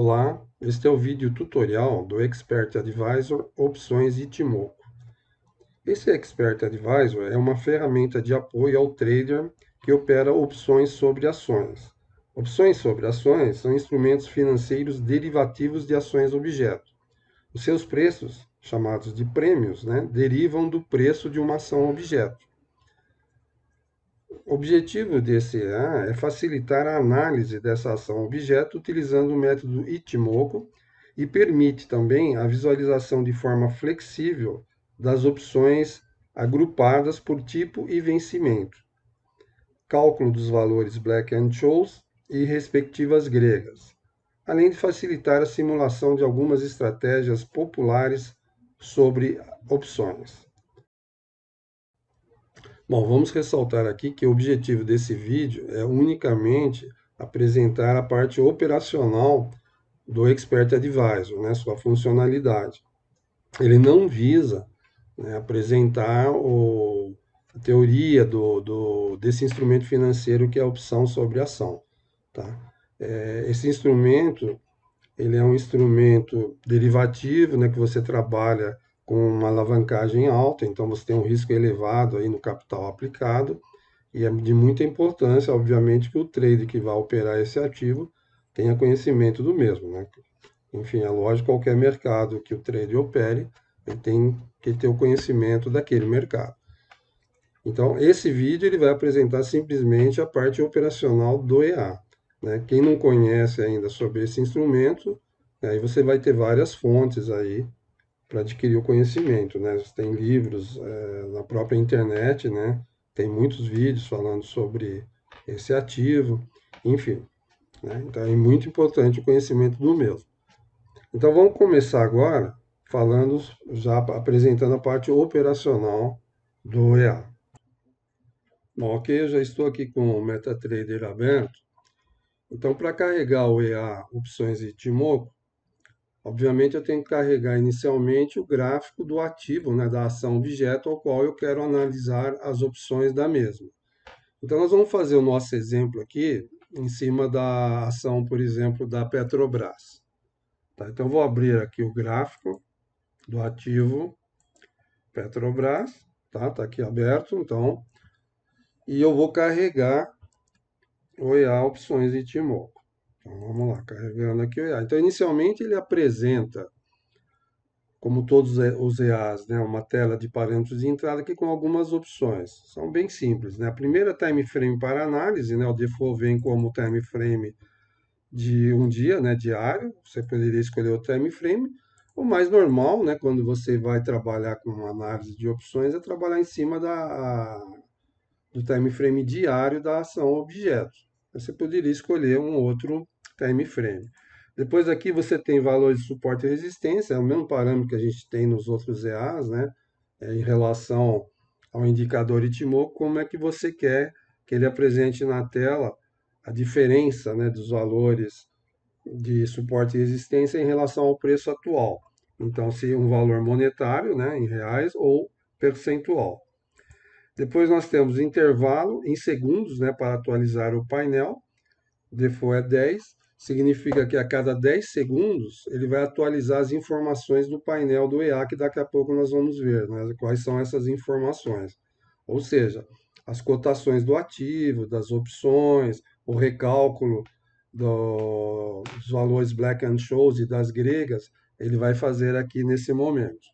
Olá, este é o vídeo tutorial do Expert Advisor Opções Ichimoku. Esse Expert Advisor é uma ferramenta de apoio ao trader que opera opções sobre ações. Opções sobre ações são instrumentos financeiros derivativos de ações objeto. Os seus preços, chamados de prêmios, derivam do preço de uma ação objeto. O objetivo desse EA é facilitar a análise dessa ação objeto utilizando o método Ichimoku e permite também a visualização de forma flexível das opções agrupadas por tipo e vencimento, cálculo dos valores Black-Scholes e respectivas gregas, além de facilitar a simulação de algumas estratégias populares sobre opções. Bom, vamos ressaltar aqui que o objetivo desse vídeo é unicamente apresentar a parte operacional do Expert Advisor, sua funcionalidade. Ele não visa apresentar a teoria desse instrumento financeiro que é a opção sobre ação. Tá? Esse instrumento ele é um instrumento derivativo, que você trabalha com uma alavancagem alta, então você tem um risco elevado aí no capital aplicado, e é de muita importância, obviamente, que o trader que vai operar esse ativo tenha conhecimento do mesmo, Enfim, é lógico, qualquer mercado que o trader opere, ele tem que ter o conhecimento daquele mercado. Então, esse vídeo ele vai apresentar simplesmente a parte operacional do EA. Quem não conhece ainda sobre esse instrumento, aí você vai ter várias fontes aí para adquirir o conhecimento, Você tem livros na própria internet, Tem muitos vídeos falando sobre esse ativo, enfim, Então é muito importante o conhecimento do mesmo. Então vamos começar agora falando, já apresentando a parte operacional do EA. Bom, ok, eu já estou aqui com o MetaTrader aberto. Então, para carregar o EA Opções Ichimoku, obviamente eu tenho que carregar inicialmente o gráfico do ativo, da ação objeto ao qual eu quero analisar as opções da mesma. Então, nós vamos fazer o nosso exemplo aqui em cima da ação, por exemplo, da Petrobras. Tá? Então, eu vou abrir aqui o gráfico do ativo Petrobras, tá? Tá aqui aberto, então, e eu vou carregar o EA Opções Ichimoku. Então, vamos lá, carregando aqui o EA. Então, inicialmente ele apresenta, como todos os EAs, uma tela de parâmetros de entrada aqui com algumas opções. São bem simples, A primeira time frame para análise, o default vem como time frame de um dia, diário. Você poderia escolher o time frame. O mais normal, quando você vai trabalhar com uma análise de opções, é trabalhar em cima do time frame diário da ação objeto. Você poderia escolher um outro time frame. Depois aqui você tem valores de suporte e resistência, é o mesmo parâmetro que a gente tem nos outros EAs, em relação ao indicador Ichimoku, como é que você quer que ele apresente na tela a diferença, dos valores de suporte e resistência em relação ao preço atual. Então, se um valor monetário, em reais, ou percentual. Depois nós temos intervalo em segundos, para atualizar o painel. Default é 10, significa que a cada 10 segundos ele vai atualizar as informações do painel do EA, que daqui a pouco nós vamos ver, quais são essas informações. Ou seja, as cotações do ativo, das opções, o recálculo dos valores Black-Scholes e das gregas, ele vai fazer aqui nesse momento.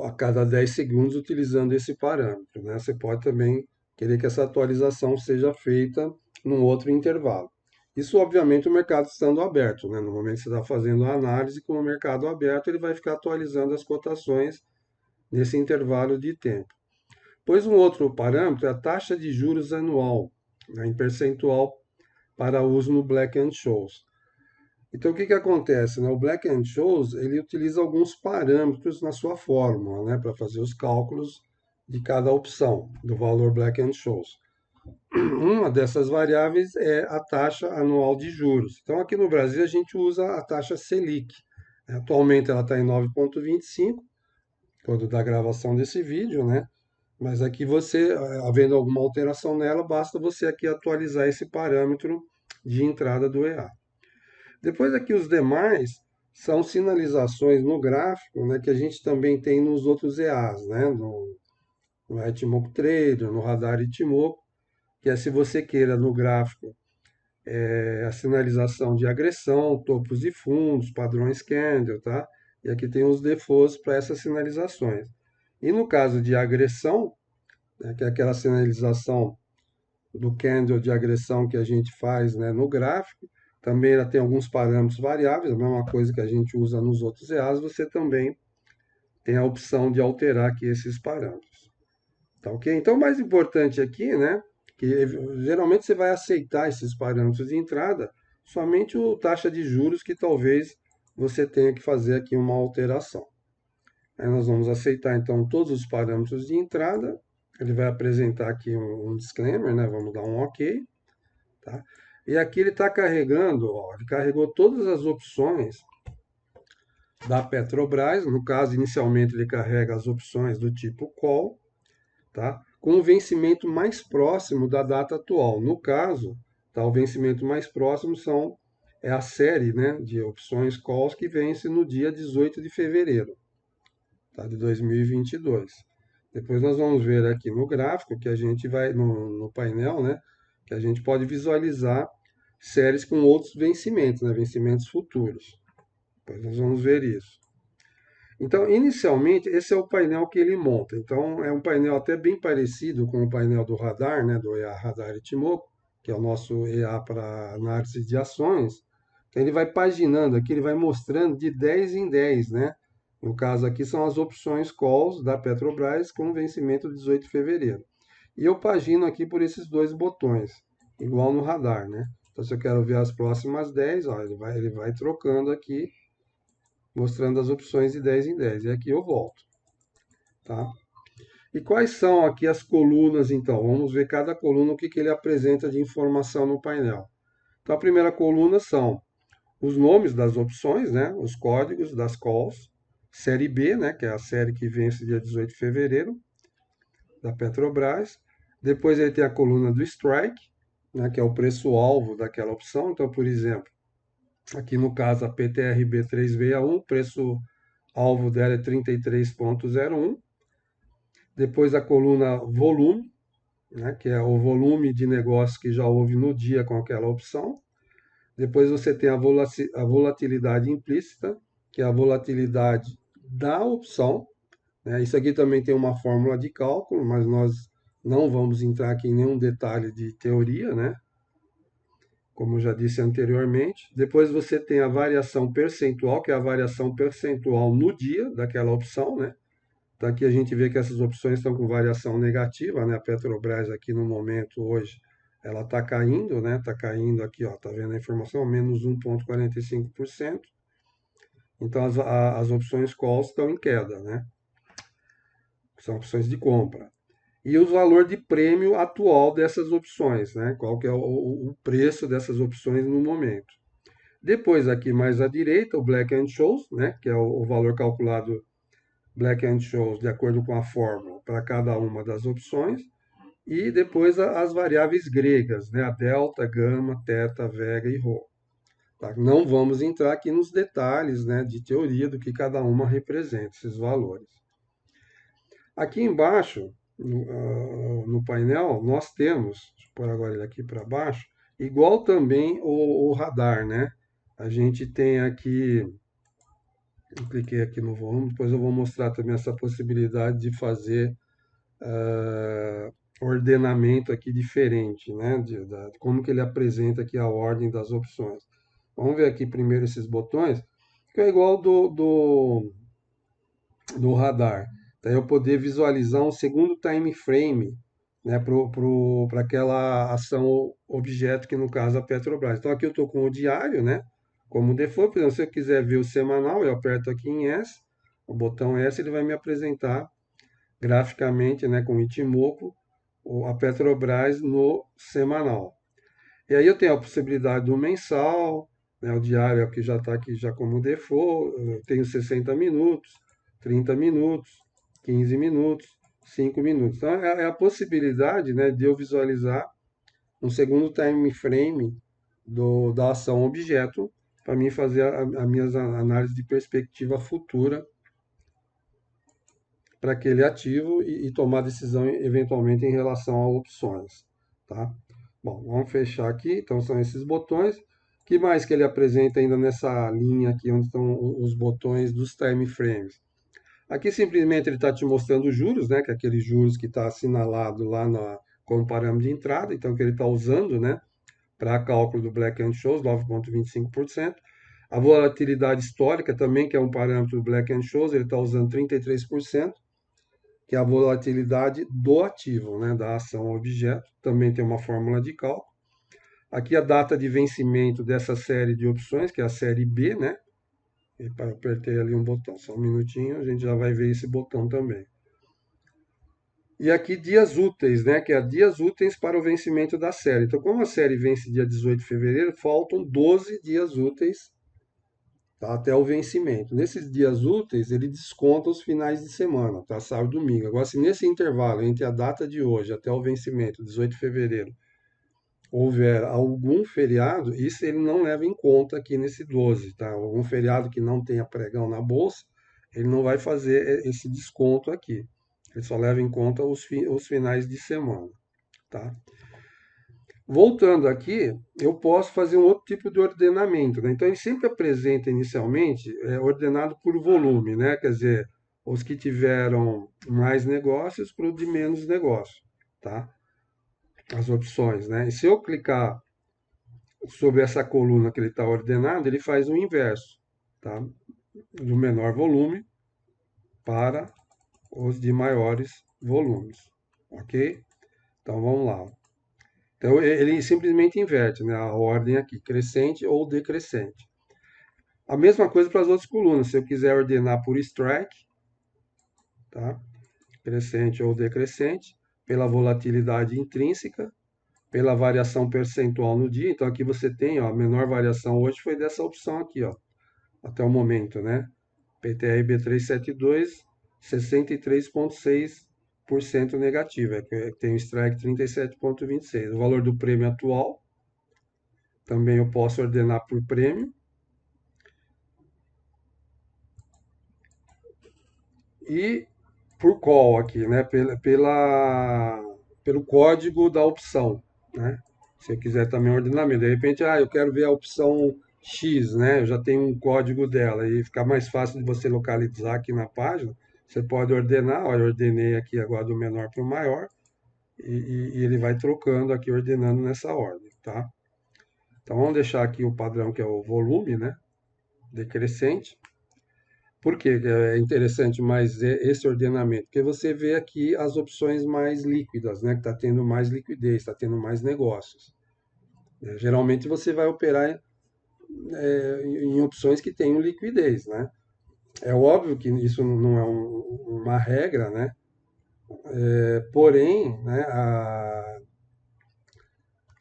A cada 10 segundos utilizando esse parâmetro. Você pode também querer que essa atualização seja feita num outro intervalo. Isso, obviamente, o mercado estando aberto. No momento que você está fazendo a análise, com o mercado aberto, ele vai ficar atualizando as cotações nesse intervalo de tempo. Pois um outro parâmetro é a taxa de juros anual, em percentual para uso no Black-Scholes. Então, o que acontece? O Black-Scholes ele utiliza alguns parâmetros na sua fórmula, para fazer os cálculos de cada opção do valor Black-Scholes. Uma dessas variáveis é a taxa anual de juros. Então, aqui no Brasil, a gente usa a taxa Selic. Atualmente, ela está em 9,25, quando da gravação desse vídeo, Mas aqui você, havendo alguma alteração nela, basta você aqui atualizar esse parâmetro de entrada do EA. Depois aqui os demais são sinalizações no gráfico, né, que a gente também tem nos outros EAs, né, no Ichimoku Trader, no Radar Ichimoku, que é se você queira no gráfico a sinalização de agressão, topos e fundos, padrões candle, tá? E aqui tem os defaults para essas sinalizações. E no caso de agressão, né, que é aquela sinalização do candle de agressão que a gente faz, né, no gráfico, também ela tem alguns parâmetros variáveis, a mesma coisa que a gente usa nos outros EAs, você também tem a opção de alterar aqui esses parâmetros. Tá ok? Então, o mais importante aqui, né, que geralmente você vai aceitar esses parâmetros de entrada, somente o taxa de juros que talvez você tenha que fazer aqui uma alteração. Aí nós vamos aceitar então todos os parâmetros de entrada. Ele vai apresentar aqui um disclaimer, né? Vamos dar um OK, tá? E aqui ele está carregando, ó, ele carregou todas as opções da Petrobras. No caso, inicialmente ele carrega as opções do tipo call, tá? Com o vencimento mais próximo da data atual. No caso, tá, o vencimento mais próximo é a série, né, de opções calls que vence no dia 18 de fevereiro, tá, de 2022. Depois nós vamos ver aqui no gráfico que a gente vai, no painel, né, que a gente pode visualizar séries com outros vencimentos, né, vencimentos futuros. Depois nós vamos ver isso. Então, inicialmente, esse é o painel que ele monta. Então, é um painel até bem parecido com o painel do radar, né, do EA Radar Ichimoku, que é o nosso EA para análise de ações. Então, ele vai paginando aqui, ele vai mostrando de 10 em 10, né? No caso aqui são as opções calls da Petrobras com vencimento 18 de fevereiro. E eu pagino aqui por esses dois botões, igual no radar, né? Então, se eu quero ver as próximas 10, ó, ele vai trocando aqui, mostrando as opções de 10 em 10. E aqui eu volto, tá? E quais são aqui as colunas, então? Vamos ver cada coluna, o que, que ele apresenta de informação no painel. Então, a primeira coluna são os nomes das opções, né? Os códigos das calls. Série B, né? Que é a série que vence dia 18 de fevereiro, da Petrobras. Depois ele tem a coluna do strike, né? Que é o preço-alvo daquela opção. Então, por exemplo, aqui no caso a PTRB 361, o preço-alvo dela é 33,01. Depois a coluna volume, né, que é o volume de negócio que já houve no dia com aquela opção. Depois você tem a volatilidade implícita, que é a volatilidade da opção. Né? Isso aqui também tem uma fórmula de cálculo, mas nós não vamos entrar aqui em nenhum detalhe de teoria, né? Como eu já disse anteriormente. Depois você tem a variação percentual, que é a variação percentual no dia daquela opção, né? Então, aqui a gente vê que essas opções estão com variação negativa, né? A Petrobras aqui no momento, hoje, ela está caindo, né? Está caindo aqui, ó, tá vendo a informação? Menos 1,45%. Então, as opções calls estão em queda, né? São opções de compra. E o valor de prêmio atual dessas opções, né? Qual que é o preço dessas opções no momento. Depois, aqui mais à direita, o Black and Scholes, né? Que é o valor calculado Black and Scholes de acordo com a fórmula para cada uma das opções. E depois as variáveis gregas, né? A delta, gama, teta, vega e rho. Tá? Não vamos entrar aqui nos detalhes, né, de teoria do que cada uma representa, esses valores. Aqui embaixo, no painel, nós temos, deixa eu pôr agora ele aqui para baixo, igual também o radar, né? A gente tem aqui, eu cliquei aqui no volume, depois eu vou mostrar também essa possibilidade de fazer ordenamento aqui diferente, né? De como que ele apresenta aqui a ordem das opções. Vamos ver aqui primeiro esses botões, que é igual do radar. Daí eu poder visualizar um segundo time frame, né, para aquela ação objeto, que no caso é a Petrobras. Então aqui eu estou com o diário, né, como default. Por exemplo, se eu quiser ver o semanal, eu aperto aqui em S, o botão S, ele vai me apresentar graficamente, né, com o Ichimoku, a Petrobras no semanal. E aí eu tenho a possibilidade do mensal, né, o diário é o que já está aqui já como default, eu tenho 60 minutos, 30 minutos, 15 minutos, 5 minutos. Então é a possibilidade, né, de eu visualizar um segundo time frame da ação objeto para mim fazer as minhas análises de perspectiva futura para aquele ativo e tomar decisão eventualmente em relação a opções, tá? Bom, vamos fechar aqui. Então são esses botões. O que mais que ele apresenta ainda nessa linha aqui, onde estão os botões dos time frames? Aqui simplesmente ele está te mostrando os juros, né? Que é aquele juros que está assinalado lá como parâmetro de entrada, então que ele está usando, né? Para cálculo do Black and Scholes, 9,25%. A volatilidade histórica também, que é um parâmetro do Black and Scholes, ele está usando 33%, que é a volatilidade do ativo, né? Da ação objeto. Também tem uma fórmula de cálculo. Aqui a data de vencimento dessa série de opções, que é a série B, né? Eu apertei ali um botão, só um minutinho, a gente já vai ver esse botão também. E aqui dias úteis, né? Que é dias úteis para o vencimento da série. Então, como a série vence dia 18 de fevereiro, faltam 12 dias úteis, tá, até o vencimento. Nesses dias úteis, ele desconta os finais de semana, tá? Sábado e domingo. Agora, se nesse intervalo entre a data de hoje até o vencimento, 18 de fevereiro, houver algum feriado, isso ele não leva em conta aqui nesse 12, tá? Algum feriado que não tenha pregão na bolsa, ele não vai fazer esse desconto aqui. Ele só leva em conta os finais de semana, tá? Voltando aqui, eu posso fazer um outro tipo de ordenamento, né? Então ele sempre apresenta inicialmente ordenado por volume, né? Quer dizer, os que tiveram mais negócios para o de menos negócio, tá? As opções, né? E se eu clicar sobre essa coluna que ele está ordenado, ele faz o inverso, tá? Do menor volume para os de maiores volumes, ok? Então vamos lá. Então ele simplesmente inverte, né, a ordem aqui, crescente ou decrescente. A mesma coisa para as outras colunas. Se eu quiser ordenar por strike, tá? Crescente ou decrescente, pela volatilidade intrínseca, pela variação percentual no dia. Então aqui você tem, ó, a menor variação hoje foi dessa opção aqui, ó, até o momento, né? PTR B372, 63,6% negativo. Tem o strike 37,26. O valor do prêmio atual, também eu posso ordenar por prêmio. E por call aqui, né? Pelo código da opção, né? Se eu quiser também ordenamento. De repente, eu quero ver a opção X, né? Eu já tenho um código dela e fica mais fácil de você localizar aqui na página. Você pode ordenar, olha, eu ordenei aqui agora do menor para o maior e ele vai trocando aqui, ordenando nessa ordem, tá? Então vamos deixar aqui o padrão que é o volume, né? Decrescente. Por que é interessante mais esse ordenamento? Porque você vê aqui as opções mais líquidas, né? Que está tendo mais liquidez, está tendo mais negócios. Geralmente você vai operar em opções que tenham liquidez, né? É óbvio que isso não é uma regra, né? Porém, né,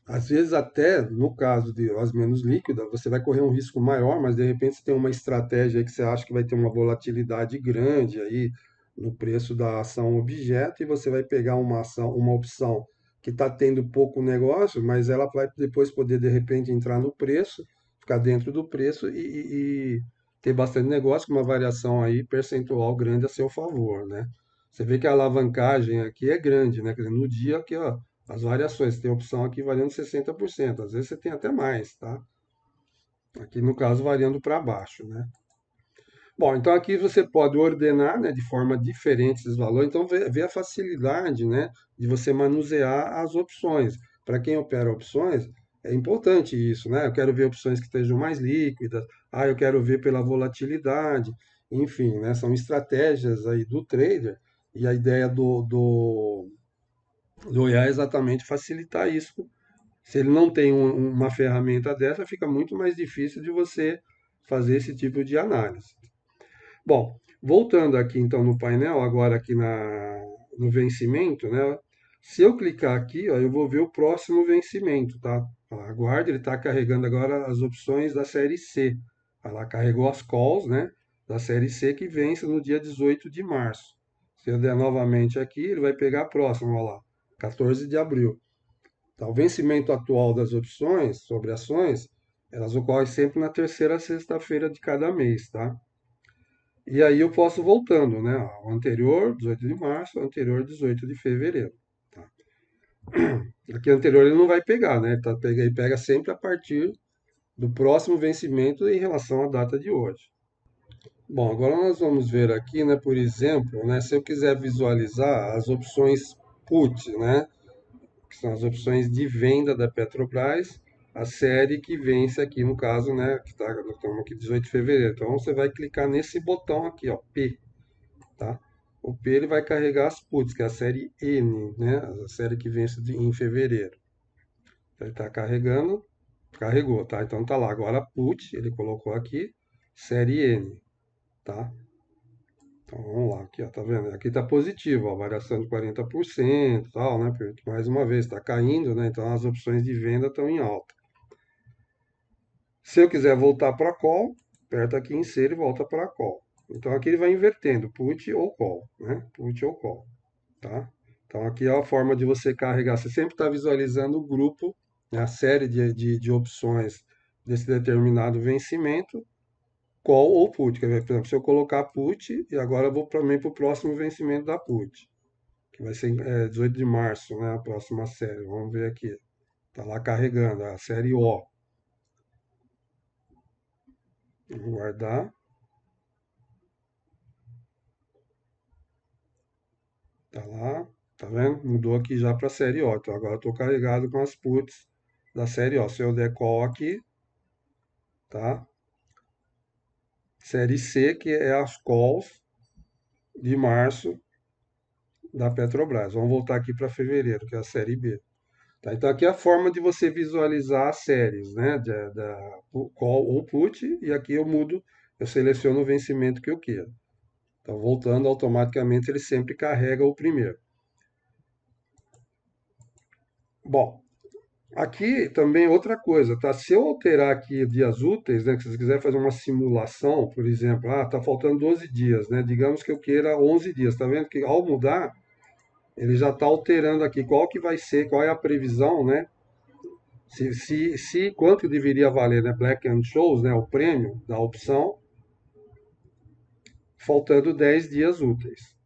às vezes até no caso de as menos líquidas, você vai correr um risco maior, mas de repente você tem uma estratégia aí que você acha que vai ter uma volatilidade grande aí no preço da ação objeto e você vai pegar uma ação, uma opção que está tendo pouco negócio, mas ela vai depois poder de repente entrar no preço, ficar dentro do preço e ter bastante negócio com uma variação aí percentual grande a seu favor, né? Você vê que a alavancagem aqui é grande, né? Quer dizer, no dia aqui, ó, as variações, tem opção aqui variando 60%, às vezes você tem até mais, tá? Aqui no caso variando para baixo, né? Bom, então aqui você pode ordenar, né, de forma diferente esses valores, então vê a facilidade, né, de você manusear as opções. Para quem opera opções, é importante isso, né? Eu quero ver opções que estejam mais líquidas, eu quero ver pela volatilidade, enfim, né? São estratégias aí do trader e a ideia do IA é exatamente facilitar isso. Se ele não tem uma ferramenta dessa, fica muito mais difícil de você fazer esse tipo de análise. Bom, voltando aqui então no painel, agora aqui no vencimento, né? Se eu clicar aqui, ó, eu vou ver o próximo vencimento, tá? Aguarde, ele está carregando agora as opções da série C. Ela carregou as calls, né? Da série C que vence no dia 18 de março. Se eu der novamente aqui, ele vai pegar a próxima, olha lá, 14 de abril. Tá, o vencimento atual das opções sobre ações Elas ocorrem sempre na terceira sexta-feira de cada mês, tá? E aí eu posso voltando, né? O anterior, 18 de março, o anterior, 18 de fevereiro. Tá? Aqui o anterior ele não vai pegar, né? Ele pega sempre a partir do próximo vencimento em relação à data de hoje. Bom, agora nós vamos ver aqui, né, por exemplo, né, se eu quiser visualizar as opções put, né, que são as opções de venda da Petrobras, a série que vence aqui no caso, né, que tá, nós estamos aqui 18 de fevereiro. Então você vai clicar nesse botão aqui, ó, P, tá? O P ele vai carregar as puts, que é a série N, né, a série que vence em fevereiro. Então, ele está carregando, carregou, tá? Então tá lá, agora put, ele colocou aqui, série N, tá? Então vamos lá, aqui, ó, tá vendo? Aqui tá positivo, ó, variação de 40%, tal, né? Porque, mais uma vez, está caindo, né? Então as opções de venda estão em alta. Se eu quiser voltar para call, aperta aqui em insere e volta para call. Então aqui ele vai invertendo, put ou call, né? Put ou call, tá? Então aqui é a forma de você carregar. Você sempre está visualizando o grupo, né? A série de opções desse determinado vencimento, call ou put. Quer ver, por exemplo, se eu colocar put, e agora eu vou também para o próximo vencimento da put, que vai ser 18 de março, né? A próxima série. Vamos ver aqui. Está lá carregando a série O. Vou guardar. Tá lá. Tá vendo? Mudou aqui já para a série O. Então agora eu estou carregado com as puts da série O. Se eu der call aqui, tá? Série C, que é as calls de março da Petrobras. Vamos voltar aqui para fevereiro, que é a série B. Tá? Então aqui é a forma de você visualizar as séries, né? Da call ou put, e aqui eu mudo, eu seleciono o vencimento que eu quero. Então voltando automaticamente ele sempre carrega o primeiro. Bom, aqui também outra coisa, tá? Se eu alterar aqui dias úteis, né? Que se você quiser fazer uma simulação, por exemplo, tá faltando 12 dias, né? Digamos que eu queira 11 dias, tá vendo que ao mudar ele já está alterando aqui qual que vai ser, qual é a previsão, né? Se quanto deveria valer, né? Black and Shows, né? O prêmio da opção, faltando 10 dias úteis,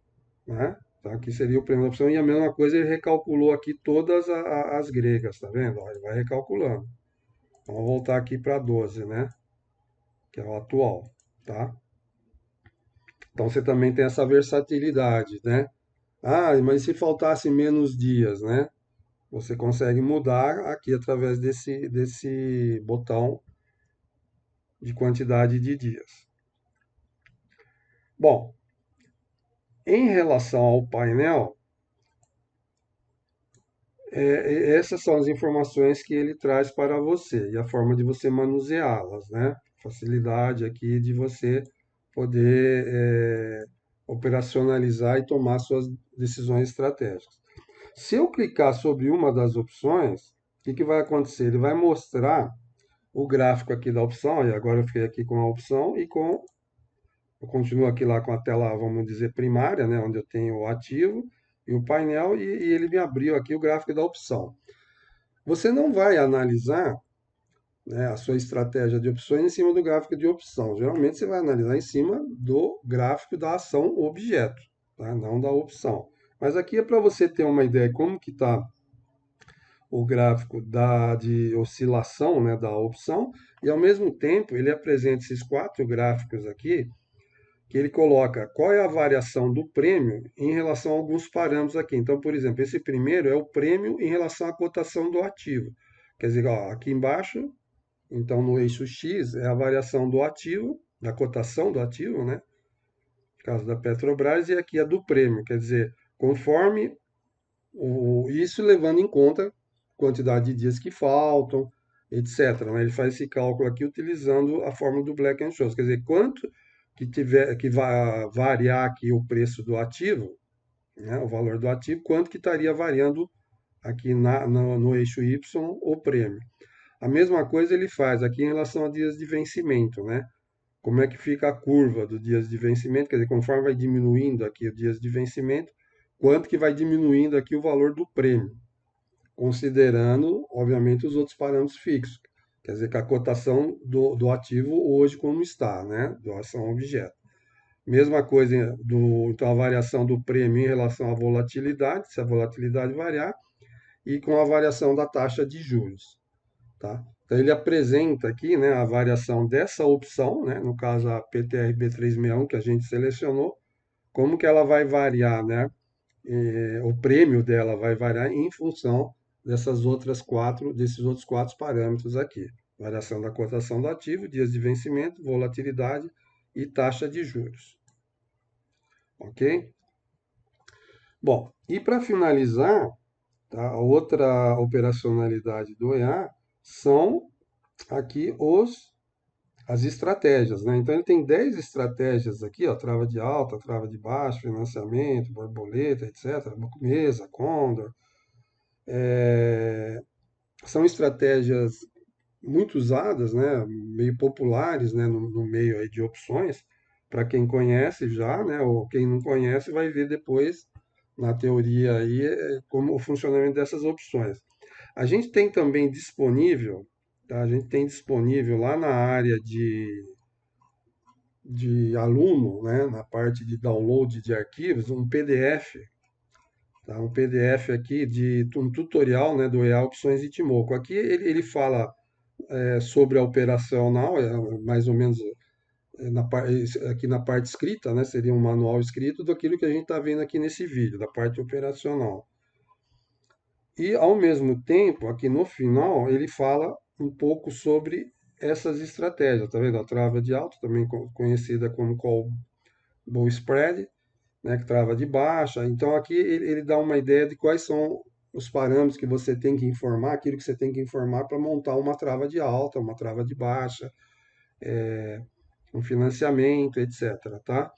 né? Então, aqui seria o prêmio da opção, e a mesma coisa ele recalculou aqui todas as gregas, tá vendo? Ó, ele vai recalculando. Então, vamos voltar aqui para 12, né? Que é o atual, tá? Então você também tem essa versatilidade, né? Ah, mas se faltasse menos dias, né? Você consegue mudar aqui através desse botão de quantidade de dias. Bom, em relação ao painel, essas são as informações que ele traz para você e a forma de você manuseá-las, né? Facilidade aqui de você poder operacionalizar e tomar suas decisões estratégicas. Se eu clicar sobre uma das opções, o que vai acontecer? Ele vai mostrar o gráfico aqui da opção, e agora eu fiquei aqui com a opção e eu continuo aqui lá com a tela, vamos dizer, primária, né, onde eu tenho o ativo e o painel, e ele me abriu aqui o gráfico da opção. Você não vai analisar, né, a sua estratégia de opções em cima do gráfico de opção. Geralmente você vai analisar em cima do gráfico da ação objeto, tá? Não da opção. Mas aqui é para você ter uma ideia de como que está o gráfico de oscilação, né, da opção, e ao mesmo tempo ele apresenta esses quatro gráficos aqui, que ele coloca qual é a variação do prêmio em relação a alguns parâmetros aqui. Então, por exemplo, esse primeiro é o prêmio em relação à cotação do ativo. Quer dizer, ó, aqui embaixo, então no eixo X é a variação do ativo, da cotação do ativo, né? No caso da Petrobras, e aqui é do prêmio, quer dizer, conforme isso levando em conta quantidade de dias que faltam, etc. Né? Ele faz esse cálculo aqui utilizando a fórmula do Black and Scholes, quer dizer, quanto que vai variar aqui o preço do ativo, né, o valor do ativo, quanto que estaria variando aqui no eixo Y o prêmio. A mesma coisa ele faz aqui em relação a dias de vencimento, né? Como é que fica a curva dos dias de vencimento, quer dizer, conforme vai diminuindo aqui os dias de vencimento, quanto que vai diminuindo aqui o valor do prêmio, considerando, obviamente, os outros parâmetros fixos. Quer dizer, que a cotação do ativo hoje como está, né? Do ação objeto. Mesma coisa então a variação do prêmio em relação à volatilidade, se a volatilidade variar, e com a variação da taxa de juros, tá? Então ele apresenta aqui, né, a variação dessa opção, né, no caso a PTRB361 que a gente selecionou, como que ela vai variar, né? O prêmio dela vai variar em função desses outros quatro parâmetros aqui. Variação da cotação do ativo, dias de vencimento, volatilidade e taxa de juros. Ok? Bom, e para finalizar, tá, a outra operacionalidade do EA são aqui as estratégias, né? Então ele tem 10 estratégias aqui, ó, trava de alta, trava de baixo, financiamento, borboleta, etc. Mesa, Condor. São estratégias muito usadas, né? Meio populares, né? No meio aí de opções, para quem conhece já, né? Ou quem não conhece vai ver depois na teoria aí como o funcionamento dessas opções. A gente tem também disponível, tá? A gente tem disponível lá na área de aluno, né, na parte de download de arquivos, um PDF, tá? Um PDF aqui de um tutorial, né, do EA Opções Itimoco. Aqui ele fala sobre a operacional, mais ou menos aqui na parte escrita, né, seria um manual escrito daquilo que a gente está vendo aqui nesse vídeo, da parte operacional. E, ao mesmo tempo, aqui no final, ele fala um pouco sobre essas estratégias, tá vendo? A trava de alta, também conhecida como call bull spread, né, que trava de baixa. Então, aqui ele dá uma ideia de quais são os parâmetros que você tem que informar, aquilo que você tem que informar para montar uma trava de alta, uma trava de baixa, um financiamento, etc. Tá?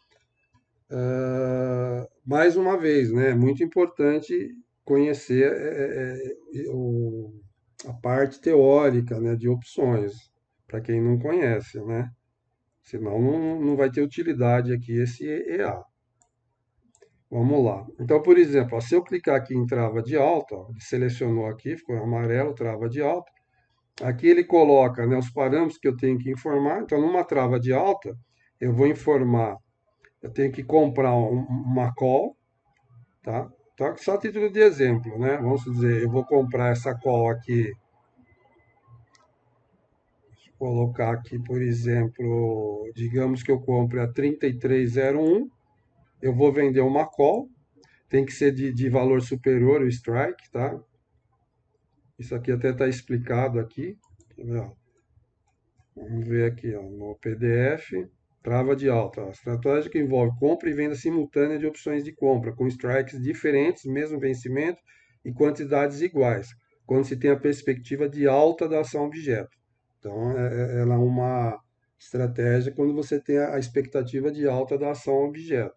Mais uma vez, né, é muito importante conhecer a parte teórica, né, de opções, para quem não conhece, né? Senão não vai ter utilidade aqui esse EA. Vamos lá. Então, por exemplo, ó, se eu clicar aqui em trava de alta, ó, ele selecionou aqui, ficou amarelo, trava de alta. Aqui ele coloca, né, os parâmetros que eu tenho que informar. Então, numa trava de alta, eu vou informar, eu tenho que comprar uma call, tá? Então, só a título de exemplo, né? Vamos dizer, eu vou comprar essa call aqui, colocar aqui, por exemplo, digamos que eu compre a 3301, eu vou vender uma call, tem que ser de valor superior o strike, tá? Isso aqui até está explicado aqui. Vamos ver aqui ó, no PDF. Trava de alta. Ó. Estratégia que envolve compra e venda simultânea de opções de compra, com strikes diferentes, mesmo vencimento e quantidades iguais, quando se tem a perspectiva de alta da ação objeto. Então, ela é uma estratégia quando você tem a expectativa de alta da ação objeto.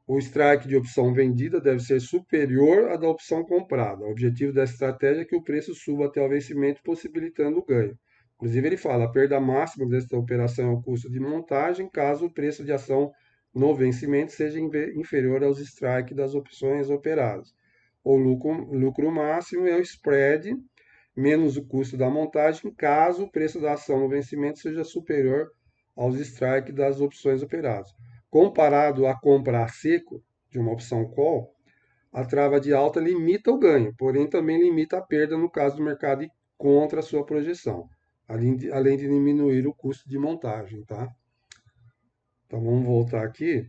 O strike de opção vendida deve ser superior à da opção comprada. O objetivo dessa estratégia é que o preço suba até o vencimento, possibilitando o ganho. Inclusive, ele fala: a perda máxima desta operação é o custo de montagem, caso o preço de ação no vencimento seja inferior aos strikes das opções operadas. O lucro máximo é o spread menos o custo da montagem, caso o preço da ação no vencimento seja superior aos strikes das opções operadas. Comparado a compra a seco de uma opção call, a trava de alta limita o ganho, porém também limita a perda no caso do mercado ir contra a sua projeção, além de diminuir o custo de montagem, tá? Então vamos voltar aqui.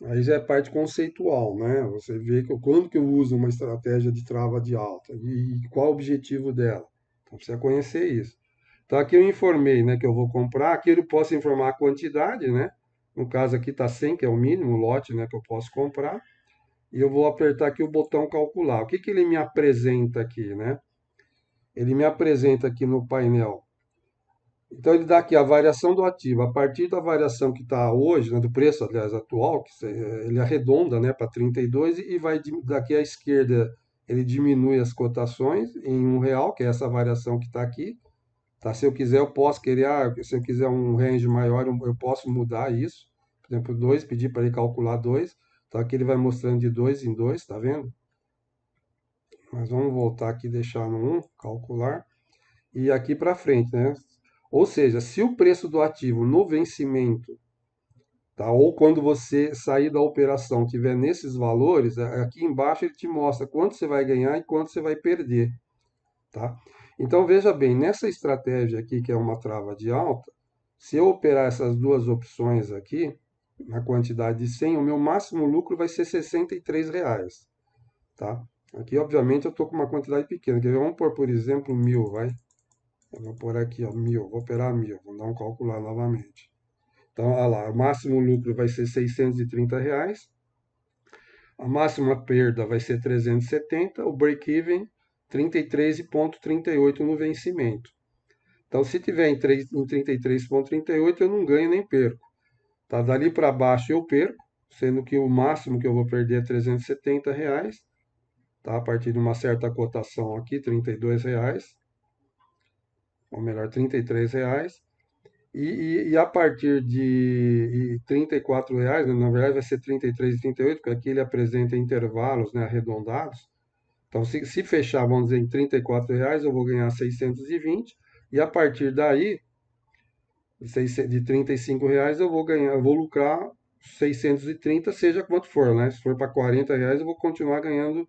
Aí já é parte conceitual, né? Você vê que quando que eu uso uma estratégia de trava de alta e qual o objetivo dela. Então precisa conhecer isso. Então aqui eu informei, né, que eu vou comprar. Aqui eu posso informar a quantidade, né? No caso aqui está 100, que é o mínimo lote, né, que eu posso comprar. E eu vou apertar aqui o botão calcular. O que que ele me apresenta aqui, né? Ele me apresenta aqui no painel. Então ele dá aqui a variação do ativo. A partir da variação que está hoje, né, do preço, aliás, atual, ele arredonda, né, para 32 e vai daqui à esquerda ele diminui as cotações em R$ 1, que é essa variação que está aqui. Tá? Se eu quiser, eu posso querer, se eu quiser um range maior, eu posso mudar isso. Por exemplo, 2, pedir para ele calcular 2. Então aqui ele vai mostrando de 2 em 2, tá vendo? Mas vamos voltar aqui e deixar no 1, calcular. e aqui para frente, né? Ou seja, se o preço do ativo no vencimento, tá? Ou quando você sair da operação tiver nesses valores, aqui embaixo ele te mostra quanto você vai ganhar e quanto você vai perder, tá? Então veja bem, nessa estratégia aqui que é uma trava de alta, se eu operar essas duas opções aqui, na quantidade de 100, o meu máximo lucro vai ser R$ 63, tá? Aqui, obviamente, eu estou com uma quantidade pequena. Vamos pôr, por exemplo, 1.000, vai? Eu vou pôr aqui, ó, 1.000, vou operar 1.000, vou dar um calcular novamente. Então, olha lá, o máximo lucro vai ser R$ 630, a máxima perda vai ser 370, o break-even 33,38 no vencimento. Então, se tiver em 33,38, eu não ganho nem perco. Tá? Dali para baixo eu perco, sendo que o máximo que eu vou perder é R$ 370, tá? A partir de uma certa cotação aqui, R$ 32, ou melhor, R$ 33. E a partir de R$ 34, né, na verdade vai ser 33,38, porque aqui ele apresenta intervalos, né, arredondados. Então, se fechar, vamos dizer, em R$ 34, eu vou ganhar 620, e a partir daí, de R$ 35, eu vou ganhar, eu vou lucrar 630, seja quanto for, né? Se for para R$ 40, eu vou continuar ganhando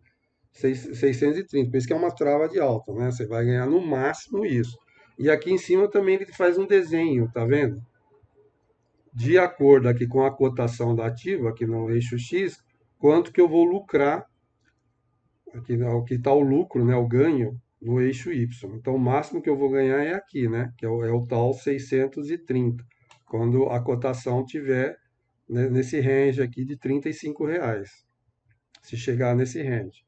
630. Por isso que é uma trava de alta, né? Você vai ganhar no máximo isso. E aqui em cima também ele faz um desenho, tá vendo? De acordo aqui com a cotação da ativa, aqui no eixo X, quanto que eu vou lucrar, aqui está o lucro, né, o ganho no eixo Y. Então, o máximo que eu vou ganhar é aqui, né, que é o tal 630, quando a cotação tiver, né, nesse range aqui de R$ 35, se chegar nesse range,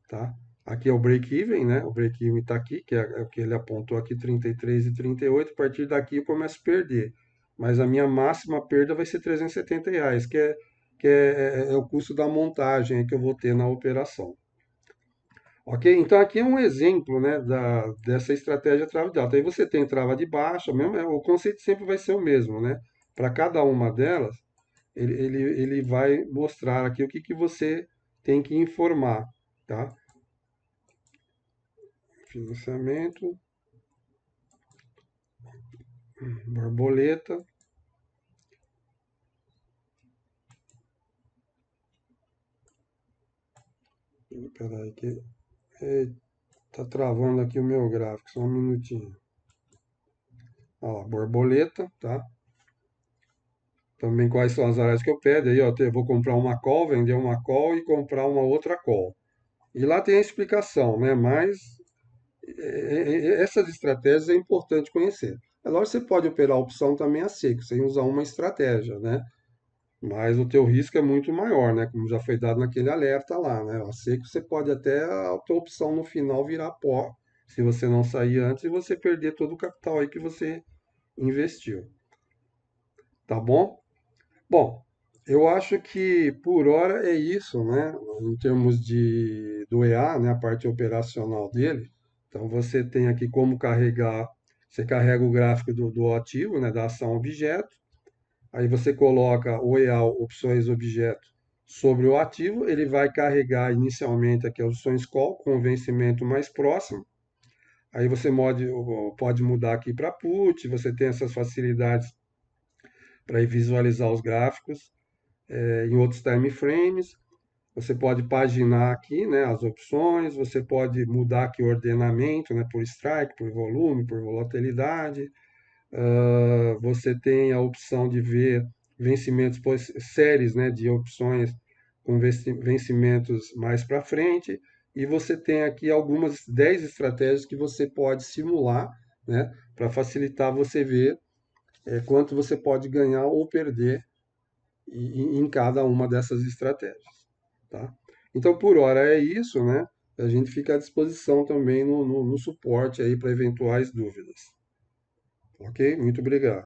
tá? Aqui é o break-even, né? O break-even está aqui, que é o que ele apontou aqui, 33,38. A partir daqui eu começo a perder. Mas a minha máxima perda vai ser R$ 370, que é o custo da montagem que eu vou ter na operação. Ok? Então aqui é um exemplo, né, dessa estratégia trava de alta. Aí você tem trava de baixa, mesmo, o conceito sempre vai ser o mesmo, né? Para cada uma delas, ele vai mostrar aqui o que você tem que informar, tá? Financiamento, borboleta. Espera aí que tá travando aqui o meu gráfico, só um minutinho. Ó, borboleta, tá? Também quais são as áreas que eu pego. Aí, ó, eu vou comprar uma call, vender uma call e comprar uma outra call. E lá tem a explicação, né? Mas essas estratégias é importante conhecer. É lógico que você pode operar a opção também a seco, sem usar uma estratégia, né? Mas o teu risco é muito maior, né? Como já foi dado naquele alerta lá, né? A seco você pode até a tua opção no final virar pó, se você não sair antes e você perder todo o capital aí que você investiu. Tá bom? Bom, eu acho que por hora é isso, né? Em termos do EA, né? A parte operacional dele. Então você tem aqui como carregar, você carrega o gráfico do ativo, né? Da ação objeto. Aí você coloca o EAL, opções objeto, sobre o ativo, ele vai carregar inicialmente aqui as opções call com o vencimento mais próximo. Aí você pode mudar aqui para put, você tem essas facilidades para visualizar os gráficos em outros time frames. Você pode paginar aqui, né, as opções, você pode mudar aqui o ordenamento, né, por strike, por volume, por volatilidade. Você tem a opção de ver vencimentos, séries, né, de opções com vencimentos mais para frente, e você tem aqui algumas 10 estratégias que você pode simular, né, para facilitar você ver quanto você pode ganhar ou perder em cada uma dessas estratégias, tá? Então, por hora é isso, né? A gente fica à disposição também no suporte aí para eventuais dúvidas. Ok? Muito obrigado.